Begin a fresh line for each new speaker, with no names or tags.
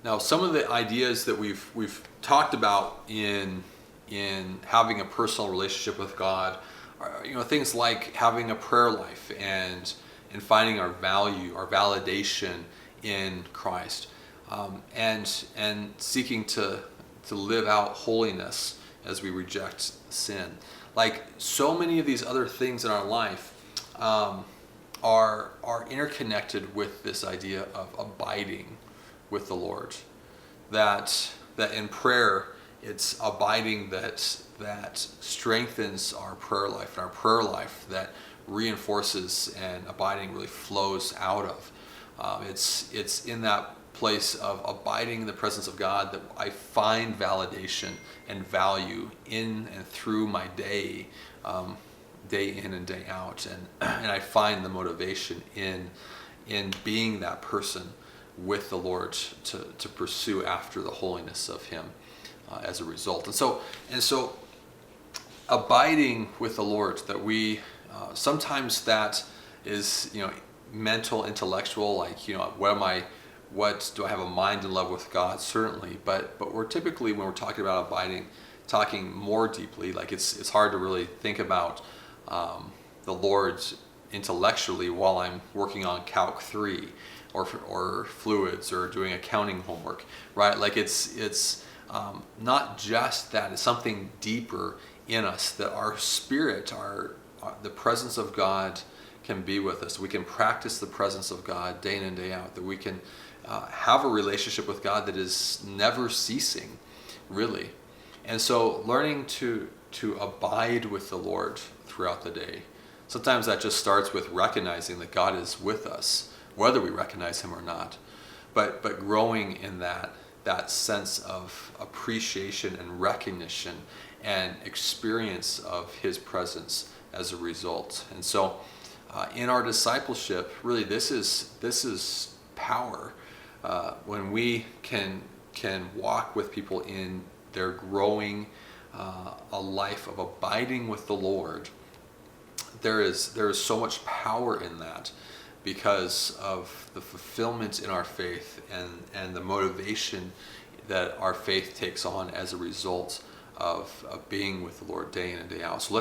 Now, some of the ideas that we've talked about in having a personal relationship with God are, things like having a prayer life and finding our value, our validation in Christ, and seeking to live out holiness as we reject sin. Like so many of these other things in our life are interconnected with this idea of abiding with the Lord. That in prayer, it's abiding that strengthens our prayer life, and our prayer life that reinforces, and abiding really flows out of. It's in that place of abiding in the presence of God that I find validation and value in and through my day, day in and day out, and I find the motivation in being that person with the Lord to pursue after the holiness of Him as a result. And so abiding with the Lord, that we sometimes that is mental, intellectual, like what do I have a mind in love with God? Certainly, but we're typically, when we're talking about abiding, talking more deeply. Like it's hard to really think about the Lord intellectually while I'm working on Calc 3 or fluids or doing accounting homework, right? Like it's not just that; it's something deeper in us, that our spirit, the presence of God can be with us. We can practice the presence of God day in and day out, that we can have a relationship with God that is never ceasing, really. And so learning to abide with the Lord throughout the day. Sometimes that just starts with recognizing that God is with us, whether we recognize Him or not. But growing in that sense of appreciation and recognition and experience of His presence as a result. And so in our discipleship, really this is power. When we can walk with people in their growing a life of abiding with the Lord, there is so much power in that, because of the fulfillment in our faith and the motivation that our faith takes on as a result of being with the Lord day in and day out. So